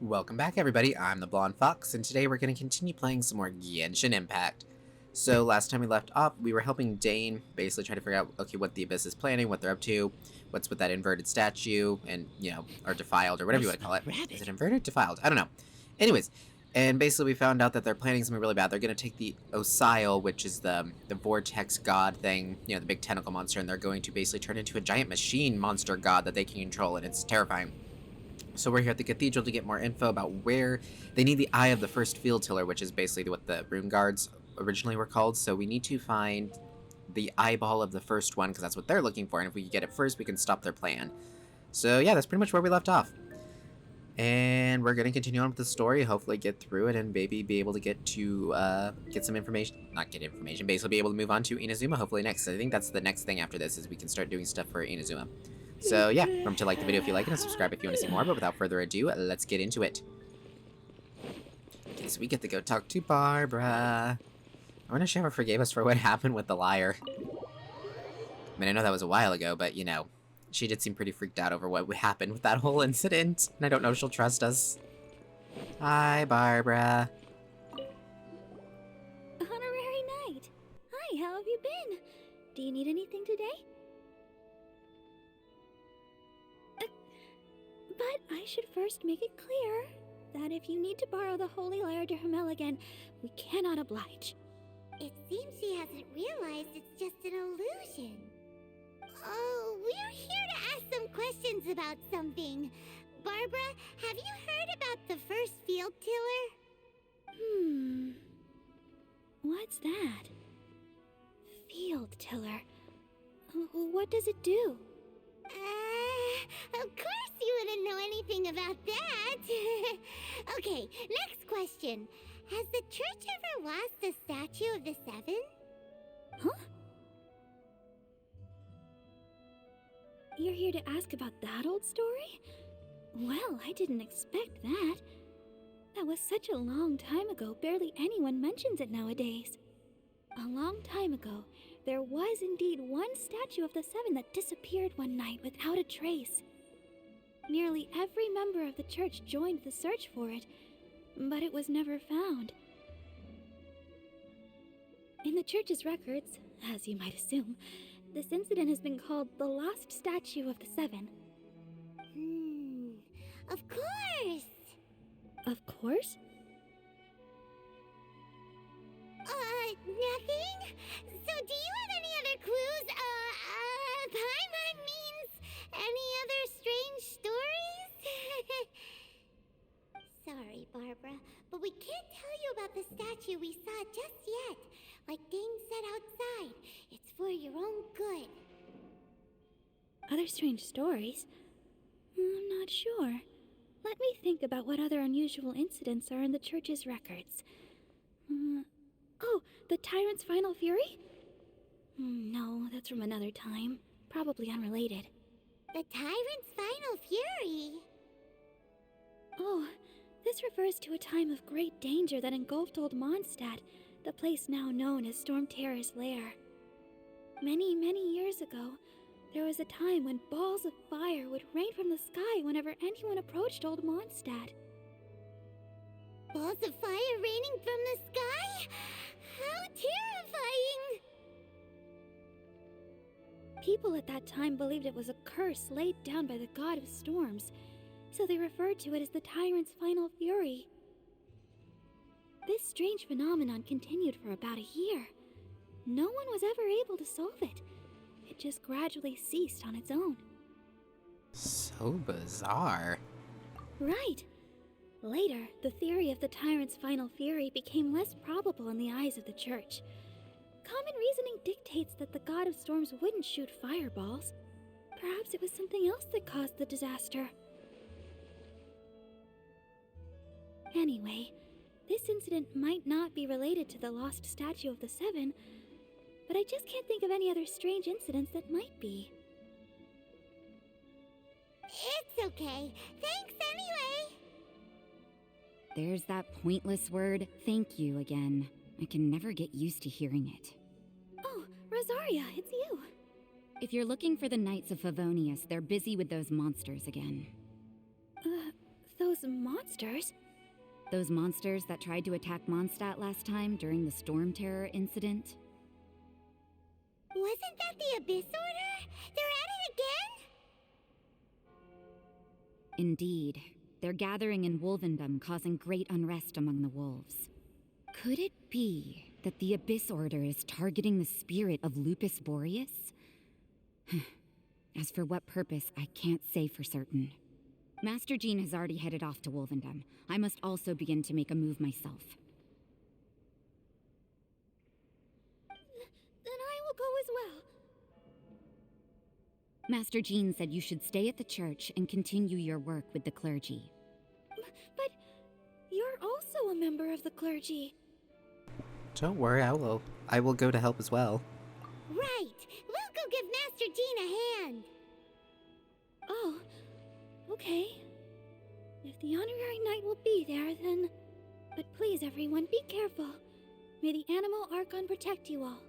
Welcome back, everybody. I'm the Blonde Fox, and today we're going to continue playing some more Genshin Impact. So last time we left off, we were helping Dane basically try to figure out, okay, what the Abyss is planning, what they're up to, what's with that inverted statue, and, or defiled, or whatever you want to call it. Is it inverted? Defiled? I don't know. Anyways, and basically we found out that they're planning something really bad. They're going to take the Osile, which is the vortex god thing, the big tentacle monster, and they're going to basically turn into a giant machine monster god that they can control, and it's terrifying. So we're here at the cathedral to get more info about where they need the eye of the first field tiller, which is basically what the rune guards originally were called. So we need to find the eyeball of the first one, because that's what they're looking for, and if we can get it first, we can stop their plan. So yeah, that's pretty much where we left off. And we're going to continue on with the story, hopefully get through it, and maybe be able to get some information, not get information, basically be able to move on to Inazuma hopefully next. I think that's the next thing after this, is we can start doing stuff for Inazuma. So yeah, remember to like the video if you like it and subscribe if you want to see more, but without further ado, let's get into it. Okay, so we get to go talk to Barbara. I wonder if she ever forgave us for what happened with the liar. I mean, I know that was a while ago, but she did seem pretty freaked out over what happened with that whole incident, and I don't know if she'll trust us. Hi, Barbara. Honorary Knight. Hi, how have you been? Do you need anything today? But I should first make it clear that if you need to borrow the Holy Lyre to Hermel again, we cannot oblige. It seems she hasn't realized it's just an illusion. Oh, we're here to ask some questions about something. Barbara, have you heard about the first field tiller? What's that? Field tiller. What does it do? Of course you wouldn't know anything about that. Okay, next question. Has the church ever lost a statue of the Seven? Huh? You're here to ask about that old story? Well, I didn't expect that. That was such a long time ago, barely anyone mentions it nowadays. A long time ago, there was indeed one statue of the Seven that disappeared one night without a trace. Nearly every member of the church joined the search for it, but it was never found. In the church's records, as you might assume, this incident has been called the Lost Statue of the Seven. Of course! Of course? Nothing? So do you have any other clues? Paimon means any other strange stories? Sorry, Barbara, but we can't tell you about the statue we saw just yet. Like Dane said outside, it's for your own good. Other strange stories? I'm not sure. Let me think about what other unusual incidents are in the church's records. Oh, the Tyrant's Final Fury? No, that's from another time. Probably unrelated. The Tyrant's Final Fury? Oh, this refers to a time of great danger that engulfed Old Mondstadt, the place now known as Storm Terror's lair. Many, many years ago, there was a time when balls of fire would rain from the sky whenever anyone approached Old Mondstadt. Balls of fire raining from the sky? How terrifying! People at that time believed it was a curse laid down by the god of storms, so they referred to it as the Tyrant's Final Fury. This strange phenomenon continued for about a year. No one was ever able to solve it. It just gradually ceased on its own. So bizarre. Right. Later, the theory of the Tyrant's Final Fury became less probable in the eyes of the church. Common reasoning dictates that the god of storms wouldn't shoot fireballs. Perhaps it was something else that caused the disaster. Anyway, this incident might not be related to the lost statue of the Seven, but I just can't think of any other strange incidents that might be. It's okay. Thanks anyway. There's that pointless word, thank you, again. I can never get used to hearing it. Oh, Rosaria, it's you. If you're looking for the Knights of Favonius, they're busy with those monsters again. Those Those monsters? Those monsters that tried to attack Mondstadt last time during the Storm Terror incident? Wasn't that the Abyss Order? They're at it again? Indeed. They're gathering in Wolvendom, causing great unrest among the wolves. Could it be that the Abyss Order is targeting the spirit of Lupus Boreas? As for what purpose, I can't say for certain. Master Jean has already headed off to Wolvendom. I must also begin to make a move myself. Then I will go as well. Master Jean said you should stay at the church and continue your work with the clergy. But you're also a member of the clergy. Don't worry, I will go to help as well. Right. We'll go give Master Jean a hand. Oh, okay. If the honorary knight will be there, then... But please, everyone, be careful. May the Animal Archon protect you all.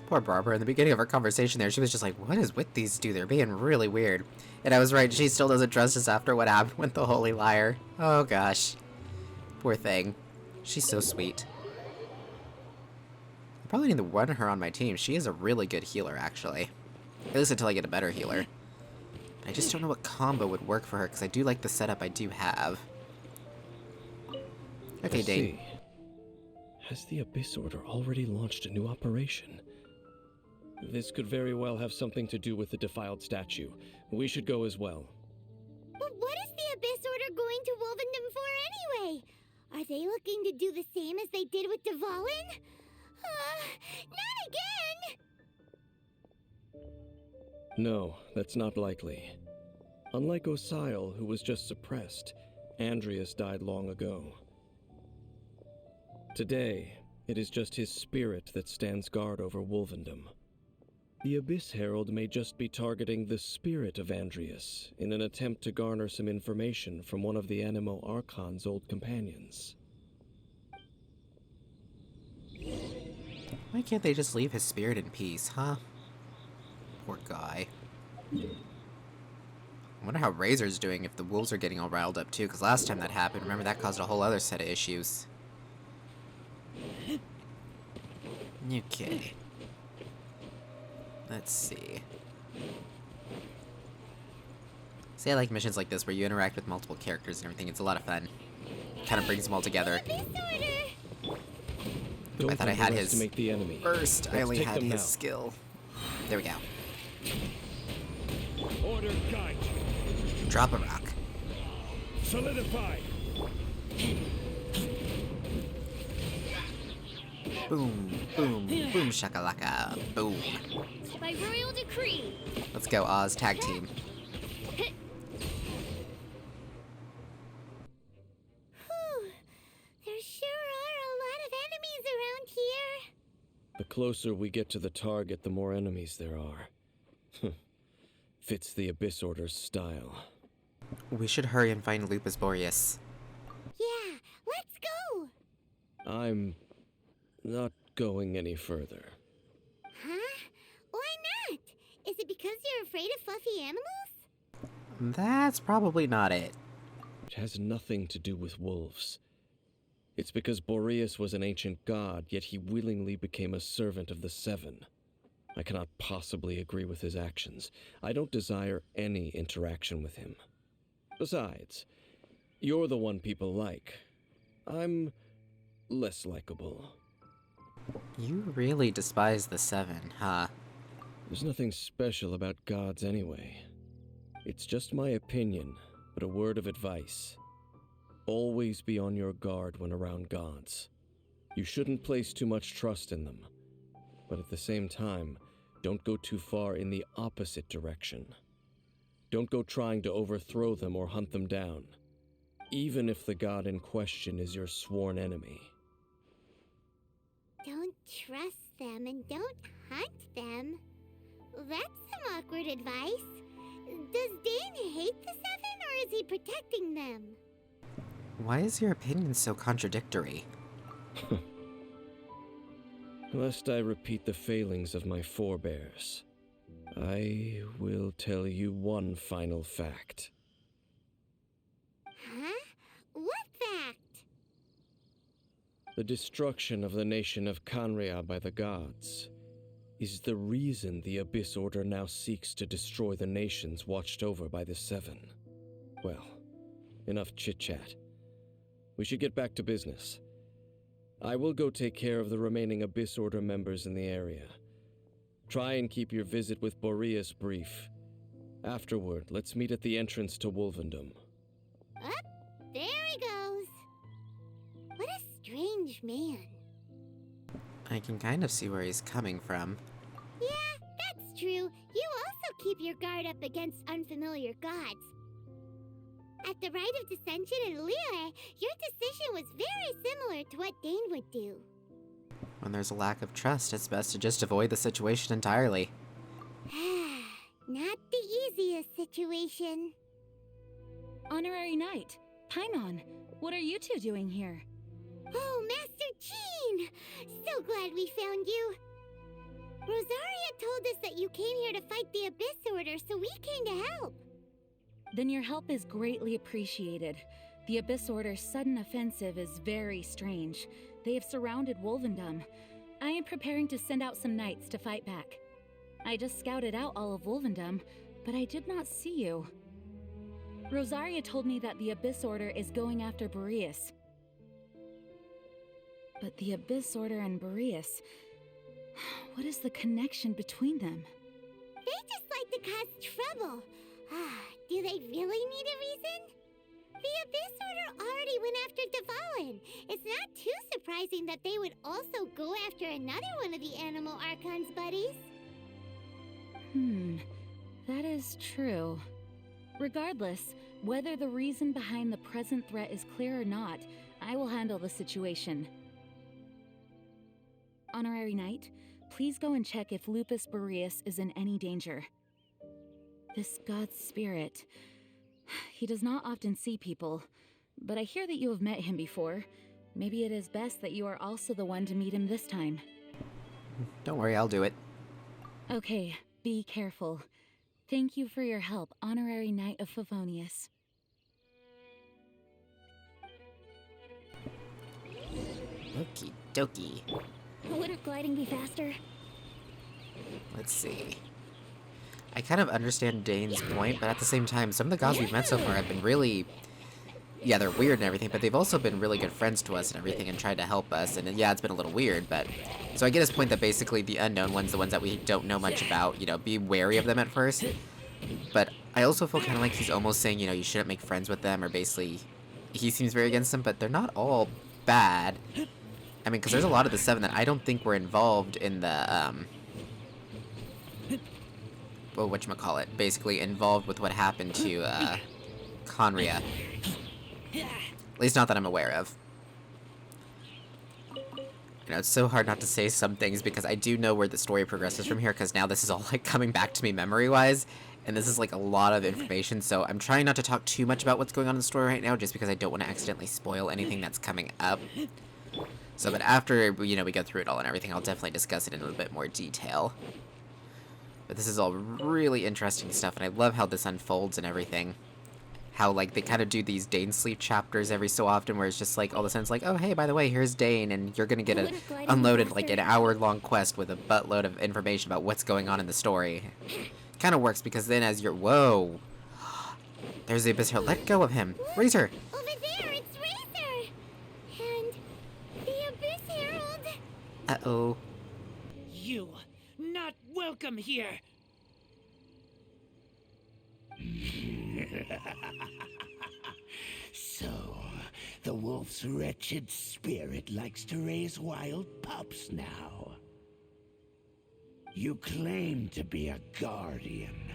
Poor Barbara, in the beginning of our conversation there, she was just like, what is with these two? They're being really weird. And I was right, she still doesn't trust us after what happened with the Holy Liar. Oh gosh. Poor thing. She's so sweet. I probably need to run her on my team. She is a really good healer, actually. At least until I get a better healer. I just don't know what combo would work for her, because I do like the setup I do have. Okay, I Dane. see. Has the Abyss Order already launched a new operation? This could very well have something to do with the defiled statue. We should go as well. But what is the Abyss Order going to Wolvendom for anyway? Are they looking to do the same as they did with Dvalin? Not again! No, that's not likely. Unlike Osile, who was just suppressed, Andreas died long ago. Today, it is just his spirit that stands guard over Wolvendom. The Abyss Herald may just be targeting the spirit of Andreas in an attempt to garner some information from one of the Animo Archon's old companions. Why can't they just leave his spirit in peace, huh? Poor guy. I wonder how Razor's doing if the wolves are getting all riled up too, because last time that happened, remember, that caused a whole other set of issues. Okay. Let's see. See, I like missions like this where you interact with multiple characters and everything. It's a lot of fun. Kind of brings them all together. Don't I thought I had his underestimate the enemy. first. I Let's only take had them his now. skill. There we go. Order guide. Drop a rock. Solidify. Boom, boom, boom, shakalaka, boom. By royal decree. Let's go, Oz, tag team. Whew. There sure are a lot of enemies around here. The closer we get to the target, the more enemies there are. Fits the Abyss Order's style. We should hurry and find Lupus Boreas. Yeah, let's go. I'm not going any further. Huh? Why not? Is it because you're afraid of fluffy animals? That's probably not it. It has nothing to do with wolves. It's because Boreas was an ancient god, yet he willingly became a servant of the Seven. I cannot possibly agree with his actions. I don't desire any interaction with him. Besides, you're the one people like. I'm less likable. You really despise the Seven, huh? There's nothing special about gods anyway. It's just my opinion, but a word of advice. Always be on your guard when around gods. You shouldn't place too much trust in them. But at the same time, don't go too far in the opposite direction. Don't go trying to overthrow them or hunt them down, even if the god in question is your sworn enemy. Don't trust them and don't hunt them. That's some awkward advice. Does Dane hate the Seven, or is he protecting them? Why is your opinion so contradictory? Lest I repeat the failings of my forebears. I will tell you one final fact. Huh? What fact? The destruction of the nation of Canria by the gods is the reason the Abyss Order now seeks to destroy the nations watched over by the Seven. Well, enough chit-chat. We should get back to business. I will go take care of the remaining Abyss Order members in the area. Try and keep your visit with Boreas brief. Afterward, let's meet at the entrance to Wolvendom. Up, there he goes. What a strange man. I can kind of see where he's coming from. Yeah, that's true. You also keep your guard up against unfamiliar gods. At the Rite of Dissension in Liyue, your decision was very similar to what Dane would do. When there's a lack of trust, it's best to just avoid the situation entirely. Not the easiest situation. Honorary Knight, Paimon, what are you two doing here? Oh, Master Jean! So glad we found you. Rosaria told us that you came here to fight the Abyss Order, so we came to help. Then your help is greatly appreciated. The Abyss Order's sudden offensive is very strange. They have surrounded Wolvendom. I am preparing to send out some knights to fight back. I just scouted out all of Wolvendom, but I did not see you. Rosaria told me that the Abyss Order is going after Boreas. But the Abyss Order and Boreas... what is the connection between them? They just like to cause trouble. Do they really need a reason? The Abyss Order already went after Dvalin. It's not too surprising that they would also go after another one of the Animal Archon's buddies. That is true. Regardless, whether the reason behind the present threat is clear or not, I will handle the situation. Honorary Knight, please go and check if Lupus Boreas is in any danger. This god's spirit... he does not often see people, but I hear that you have met him before. Maybe it is best that you are also the one to meet him this time. Don't worry, I'll do it. Okay, be careful. Thank you for your help, Honorary Knight of Favonius. Okie dokie. Wouldn't gliding be faster? Let's see. I kind of understand Dane's point, but at the same time, some of the gods we've met so far have been really... yeah, they're weird and everything, but they've also been really good friends to us and everything and tried to help us, and yeah, it's been a little weird, but... so I get his point that basically the unknown ones, the ones that we don't know much about, you know, be wary of them at first. But I also feel kind of like he's almost saying, you know, you shouldn't make friends with them, or basically... he seems very against them, but they're not all bad. I mean, because there's a lot of the Seven that I don't think were involved in the, well, whatchamacallit, basically involved with what happened to, Conria. At least not that I'm aware of. You know, it's so hard not to say some things because I do know where the story progresses from here, because now this is all, like, coming back to me memory-wise, and this is, like, a lot of information, so I'm trying not to talk too much about what's going on in the story right now, just because I don't want to accidentally spoil anything that's coming up. So, but after, you know, we go through it all and everything, I'll definitely discuss it in a little bit more detail. But this is all really interesting stuff, and I love how this unfolds and everything. How, like, they kind of do these Dane Sleep chapters every so often, where it's just, like, all of a sudden it's like, oh, hey, by the way, here's Dane, and you're gonna get unloaded, like, an hour-long quest with a buttload of information about what's going on in the story. Kind of works, because then as you're... whoa! There's the Abyss Herald. Let go of him! Razor! Over there, it's Razor! And the Abyss Herald. Uh-oh. You not welcome here. So, the wolf's wretched spirit likes to raise wild pups now. You claim to be a guardian,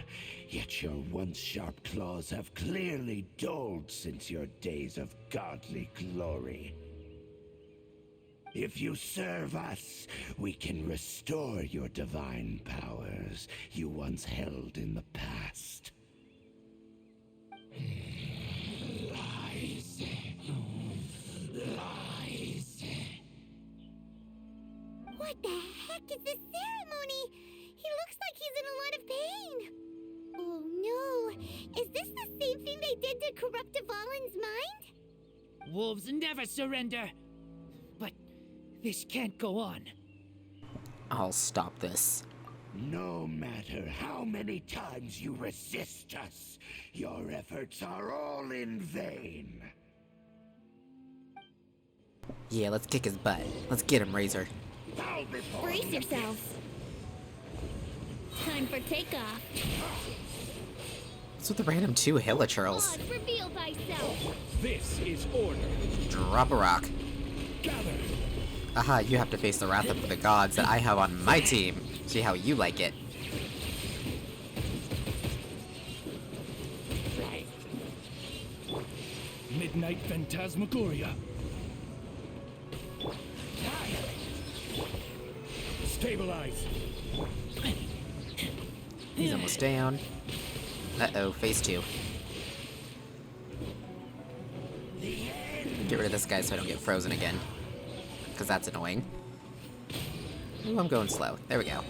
yet your once sharp claws have clearly dulled since your days of godly glory. If you serve us, we can restore your divine powers you once held in the past. Lies. Lies. What the heck is this ceremony? He looks like he's in a lot of pain. Oh no, is this the same thing they did to corrupt Dvalin's mind? Wolves never surrender. But this can't go on. I'll stop this. No matter how many times you resist us, your efforts are all in vain. Yeah, let's kick his butt. Let's get him, Razor. Bow before Brace me. yourselves. Time for takeoff. What's with the random 2 Hilichurls? Pause, reveal thyself. This is order. Drop a rock. Gather. Aha, you have to face the wrath of the gods that I have on my team. See how you like it. Midnight Phantasmagoria. Stabilize. He's almost down. Uh-oh, phase 2. Get rid of this guy so I don't get frozen again. Because that's annoying. Ooh, I'm going slow. There we go.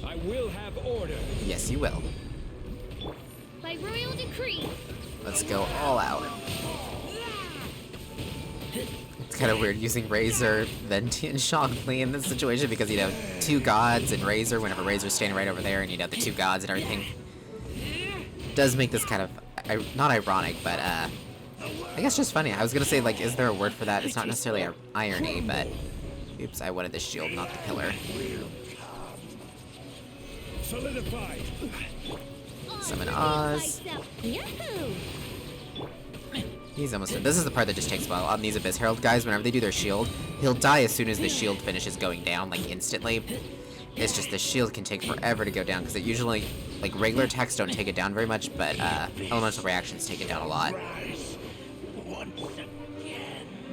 I will have order. Yes, you will. By royal decree. Let's go all out. It's kind of weird using Razor, Venti, and Shockley in this situation because you'd have 2 gods and Razor whenever Razor's standing right over there and you'd have the 2 gods and everything. Does make this kind of, not ironic, but I guess just funny. I was gonna say, like, is there a word for that? It's not necessarily irony, but oops, I wanted the shield, not the pillar. Solidified. Summon Oz. Yahoo! He's almost done. This is the part that just takes a while. On these Abyss Herald guys, whenever they do their shield, he'll die as soon as the shield finishes going down, like instantly. It's just the shield can take forever to go down, because it usually, like, regular attacks don't take it down very much, but elemental reactions take it down a lot.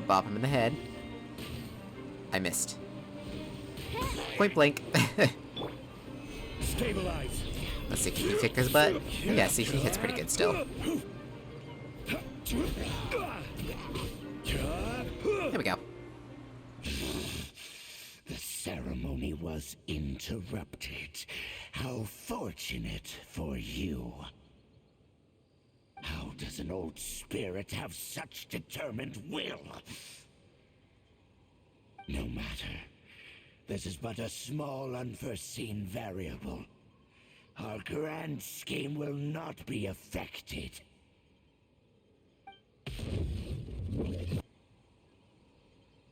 Bop him in the head. I missed. Point blank. Stabilize. Let's see, can you kick his butt? Yeah, see, he hits pretty good still. There we go. The ceremony was interrupted. How fortunate for you. How does an old spirit have such determined will? No matter. This is but a small unforeseen variable. Our grand scheme will not be affected.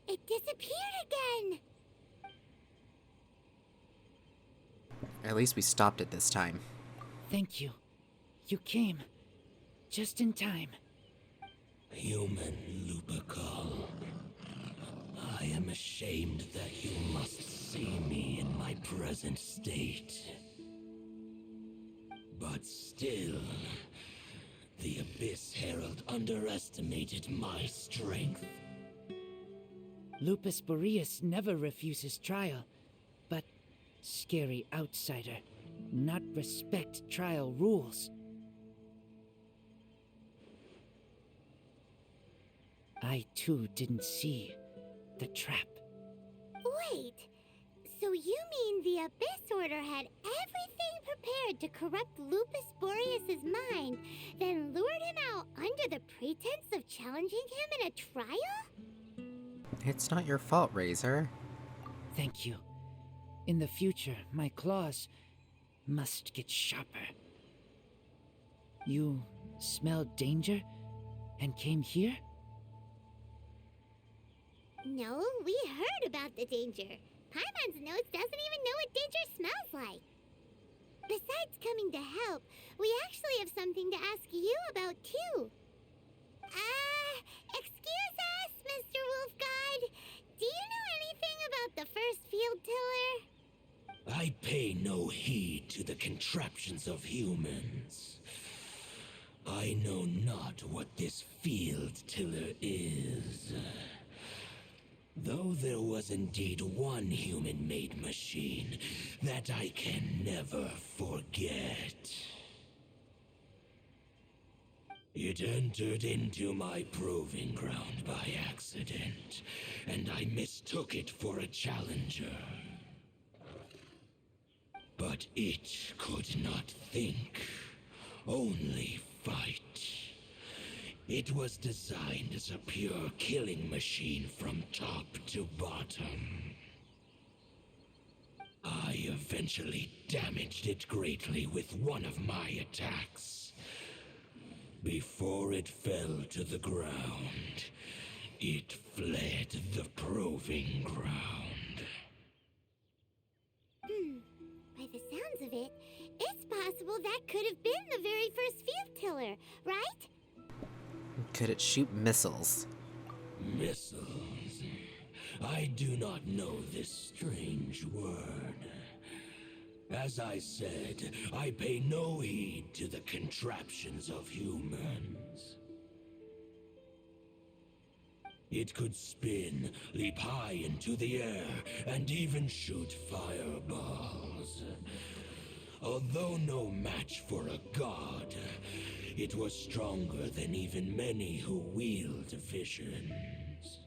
It disappeared again. At least we stopped it this time. Thank you. You came. Just in time. Human Lupercal. I am ashamed that you must see me in my present state. But still, the Abyss Herald underestimated my strength. Lupus Boreas never refuses trial, but scary outsider, not respect trial rules. I too didn't see the trap. Wait, so you mean the Abyss Order had everything prepared to corrupt Lupus Boreas' mind, then lured him out under the pretense of challenging him in a trial? It's not your fault, Razor. Thank you. In the future, my claws must get sharper. You smelled danger and came here? No, we heard about the danger. Paimon's notes doesn't even know what danger smells like. Besides coming to help, we actually have something to ask you about too. Excuse us, Mr. Wolf God. Do you know anything about the first field tiller? I pay no heed to the contraptions of humans. I know not what this field tiller is. Though there was indeed one human-made machine that I can never forget. It entered into my proving ground by accident, and I mistook it for a challenger. But it could not think, only fight. It was designed as a pure killing machine from top to bottom. I eventually damaged it greatly with one of my attacks. Before it fell to the ground, it fled the proving ground. By the sounds of it, it's possible that could have been the very first field tiller, right? Could it shoot missiles? Missiles. I do not know this strange word. As I said, I pay no heed to the contraptions of humans. It could spin, leap high into the air, and even shoot fireballs. Although no match for a god, it was stronger than even many who wield visions.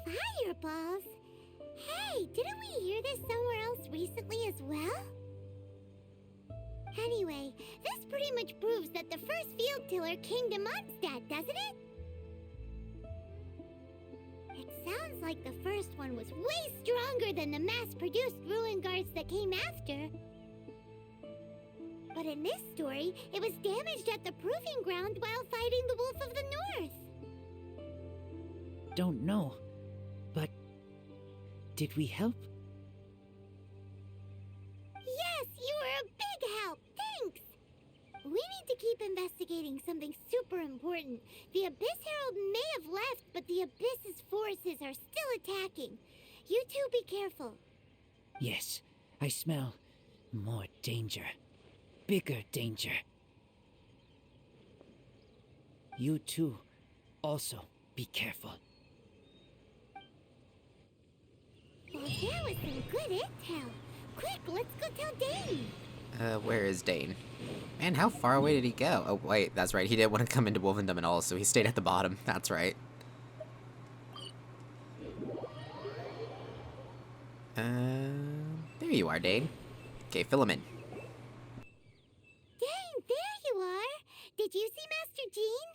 Fireballs? Hey, didn't we hear this somewhere else recently as well? Anyway, this pretty much proves that the first field tiller came to Mondstadt, doesn't it? It sounds like the first one was way stronger than the mass-produced ruin guards that came after. But in this story, it was damaged at the proving ground while fighting the Wolf of the North. Don't know. But did we help? Yes, you were a big help. Thanks. We need to keep investigating something super important. The Abyss Herald may have left, but the Abyss's forces are still attacking. You two be careful. Yes, I smell more danger. Bigger danger. You too, also be careful. Well, there was some good intel. Quick, let's go tell Dane. Where is Dane? Man, how far away did he go? Oh, wait, that's right. He didn't want to come into Wolvendom at all, so he stayed at the bottom. That's right. There you are, Dane. Okay, fill him in. Dane, there you are. Did you see Master Jean?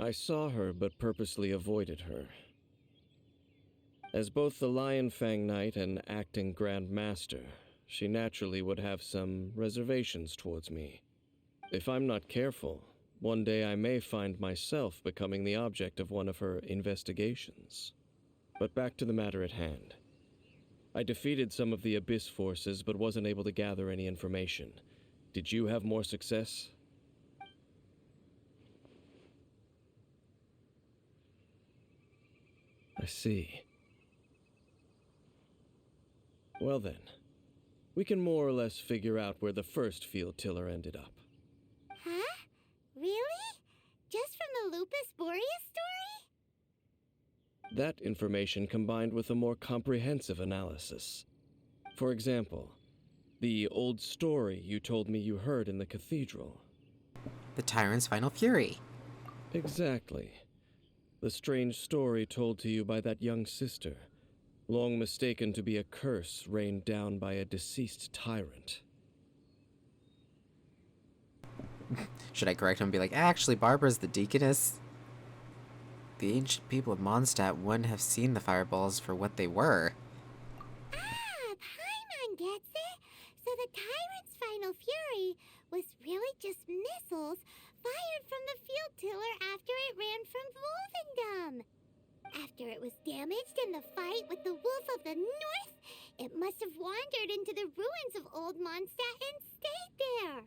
I saw her, but purposely avoided her. As both the Lion Fang Knight and acting Grand Master, she naturally would have some reservations towards me. If I'm not careful, one day I may find myself becoming the object of one of her investigations. But back to the matter at hand. I defeated some of the Abyss forces, but wasn't able to gather any information. Did you have more success? I see. Well then, we can more or less figure out where the first field tiller ended up. Huh? Really? Just from the Lupus Boreas story? That information combined with a more comprehensive analysis. For example, the old story you told me you heard in the cathedral. The Tyrant's Final Fury. Exactly. The strange story told to you by that young sister, long mistaken to be a curse rained down by a deceased tyrant. Should I correct him and be like, actually, Barbara's the deaconess? The ancient people of Mondstadt wouldn't have seen the fireballs for what they were. Ah, Paimon gets it. So the Tyrant's Final Fury was really just missiles fired from the field tiller after it ran from Wolvendom. After it was damaged in the fight with the Wolf of the North, it must have wandered into the ruins of Old Mondstadt and stayed there.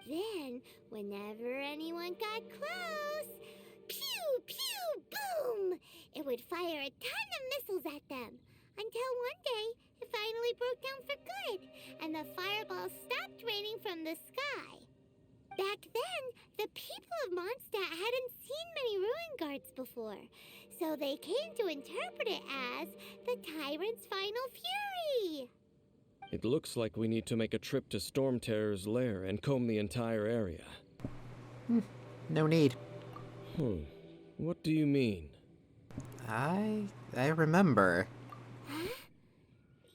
Then, whenever anyone got close, pew, pew, boom! It would fire a ton of missiles at them. Until one day, it finally broke down for good, and the fireballs stopped raining from the sky. Back then, the people of Mondstadt hadn't seen many ruin guards before, so they came to interpret it as the Tyrant's Final Fury. It looks like we need to make a trip to Storm Terror's lair and comb the entire area. No need. What do you mean? I remember. Huh?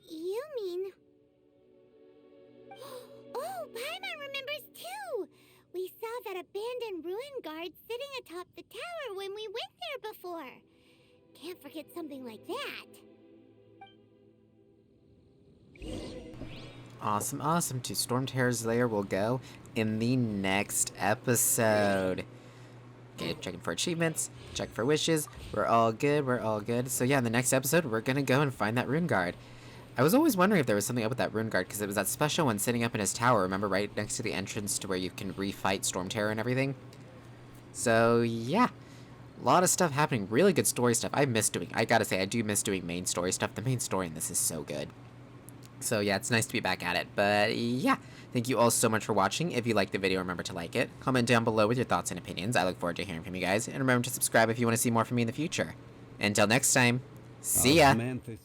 You mean... Oh, Paimon remembers too! We saw that abandoned ruin guard sitting atop the tower when we went there before. Can't forget something like that. Awesome, awesome. To Storm Terror's lair we'll go in the next episode. Okay, checking for achievements, check for wishes. We're all good, we're all good. So yeah, in the next episode, we're gonna go and find that rune guard. I was always wondering if there was something up with that rune guard, because it was that special one sitting up in his tower, remember, right next to the entrance to where you can refight Storm Terror and everything? So yeah, a lot of stuff happening, really good story stuff. I gotta say, I do miss doing main story stuff. The main story in this is so good. So yeah, it's nice to be back at it. But yeah, thank you all so much for watching. If you liked the video, remember to like it. Comment down below with your thoughts and opinions. I look forward to hearing from you guys. And remember to subscribe if you want to see more from me in the future. Until next time, see ya! Osmanthus